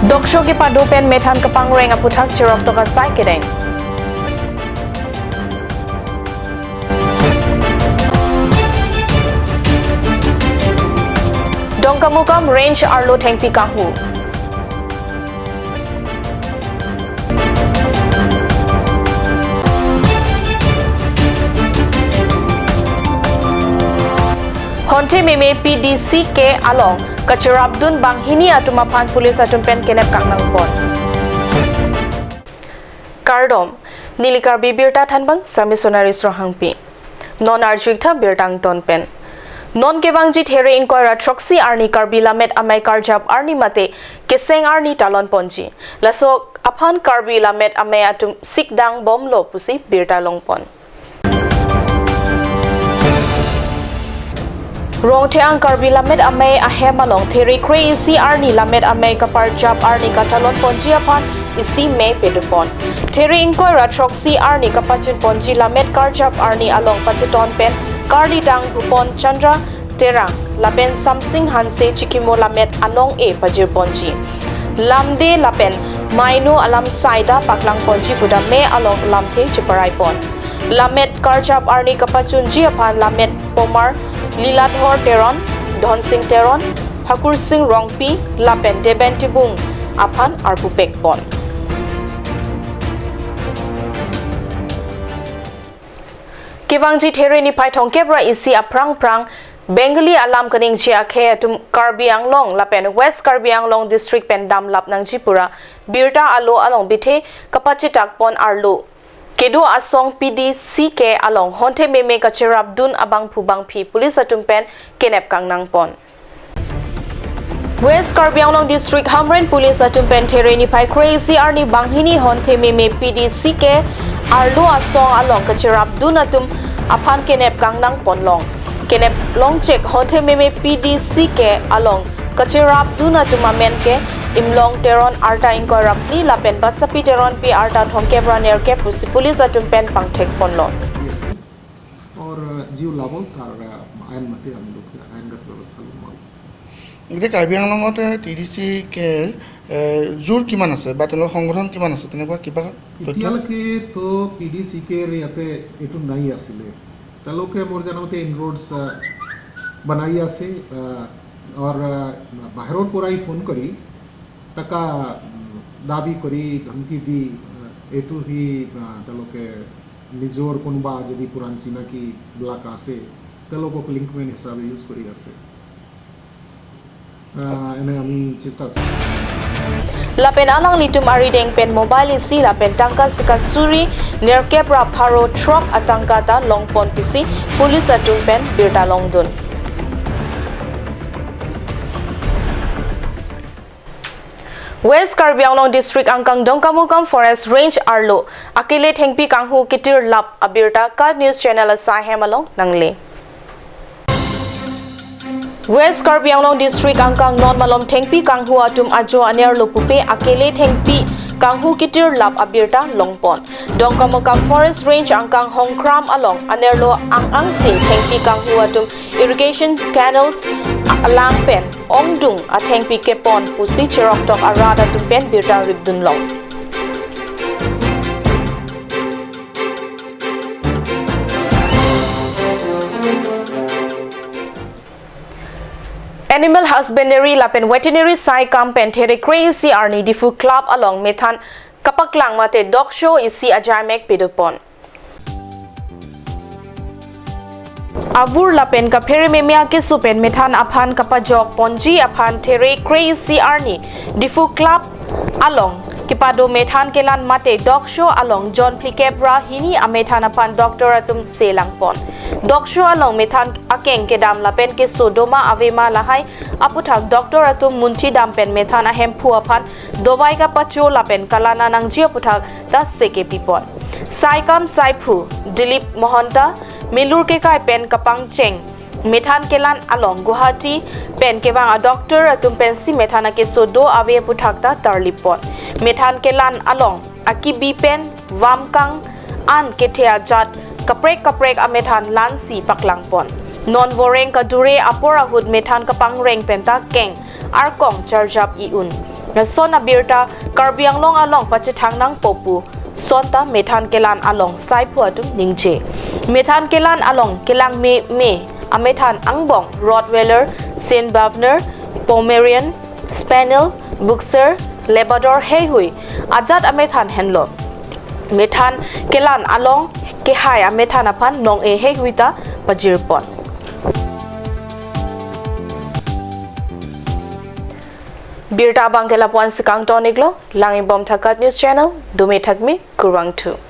Doksho ki padupen methan kapangreng aputhak chirok toka sai kedeng. Dongkamukam range arlo thengpi kahu. Honte meme PDC ke along Kacharabdun Banghini atumapan pulis atumpen kenep kangnang pon. Kardom Nilikar bibirta thanbang samisonari srohangpi. Non arjuikta birtang tonpen. Non kevangji here inquira troxy arni karbi lamet amai karjab arni mate keseng arni talon ponji. Lasok apan karbi lamet amai atum sikdang bom lo pusi birta longpon. Rong te ang karbi lamet amay ahem along teri crazy arni lamet amay kapar job arni katalon ponji apan isi me pedupon. Teri inquira troxy arni kapachun ponji lamet karjab arni along pacheton pen karli dang bupon chandra terang lapen samsing hanse chikimo lamet anong e pajir ponji. Lamde lapen maino alam saida paklang ponji buda me along lamte chiparai pon. Lamet karjab arni kapachun ji apan lamet pomar Liladhor Teron, Don Singh Teron, Hakur Singh Rongpi, Lapen Deben Tibung, Apan Arpupek Pon. Kivangji Tere ni Paitong Kebra isi aprang prang Bengali alam kaning chia khe tum Karbi Anglong Lapen West Karbi Anglong District Pendam Lap nang Jipura Birta alo along bithe kapachitak pon arlo. Kedo asong PDC ke along honte meme kachirabdun abang pubang pi pulis atumpen kenep kangnang pon. West Karbi Anglong District Hamren pulis atumpen tereni pai crazy arni banghini honte meme PDC ke arlo asong along kachirabdun atum apan kenep kangnang pon long. Kenep long check honte meme PDC ke along kachirabdun atum amen ke imlong teron arta inkorap ni lapen basapi teron pi arta thongkebra nerke pusi pulis atumpen pangthek ponlon और जीव लाभों तार आयन मते हम लोग आयनगत व्यवस्था लोग इधर कार्बी आंगलंगत टीडीसी के जोर किमान আছে বা তেওঁলোকৰ সংগঠন কিমান আছে তেনেকুৱা কিবা এতিয়ালৈকে তো পিডিসি কে ইয়াতে এটু নাই আছিলে তেওঁলোকে মোৰ জানামতে ইনৰোডস বনাই আছে और বাহিৰৰ পৰাই ফোন কৰি টাকা দাবী কৰি ধমকি দি এটু হি তেওঁলোকে নিজৰ কোনবা যদি পুৰাণ চিনাকি ব্লক আছে তেওঁলোকক লিংকমেন হিচাপে ইউজ কৰি আছে এনে আমি চেষ্টা Lapen alang litum arideng pen mobile isi lapen tangka sika suri nerkebra pharo truck atangka ta longpon pisi pulis atum pen birta longdun. West Karbi Anglong District angkang Dongkamukam Forest Range arlo akile thengpi kanghu kitir lap abirta ka news channel asai hemalong nangle. West Karbi Anglong District angkang non malom thengpi kanghu atum ajo aner lopupe akile thengpi kanghu kitir lap abirta longpon. Dongkamukam Forest Range angkang Hongkram along anerlo ang sing thengpi kanghu atum irrigation canals alang pen ongdung ateng pike pon pusi cherok tok arada tumpen birta ribdun long. Animal husbandry lapen veterinary sai kampen there crazy arni difu club along methan kapaklang mate dog show isi ajamek pedopon. Avur lapen ka phere memia ke supen methan aphan kapajok ponji aphan there crazy arni difu club along kipado methan kelan mate dog show along John Plikebra hini amethan aphan doctor atum selang pon dog show along methan akeng kedam lapen ke sodoma avema lahai aputhak doctor atum munthi dam pen methan ahem phu aphan dobai ka pacho lapen kalana nangji aputhak das seke pipon saikam saipu Dilip Mohanta Milur ke kai pen kapang cheng methan kelan along Guwahati pen kebang a doctor atum pen si methana ke sodo ave puthakta tarlipon methan kelan along akibi pen wamkang an kethea jat kaprek a methan lansi paklangpon non voreng kadure apora hud methan kapang reng penta keng arkong charjap iun son abirta Karbi Anglong along pachithang nang popu sonta methan kelan along saipu atum ningche methan kelan along kelang me amethan angbong Rottweiler Saint Bavner Pomeranian Spaniel Boxer Labrador Heihui ajat amethan henlo methan kelan along kehai amethan apan nong e heihuita pajirpon Birta abang telapuan sekang toniklo langin bom thakat news channel dume thakmi kurwang 2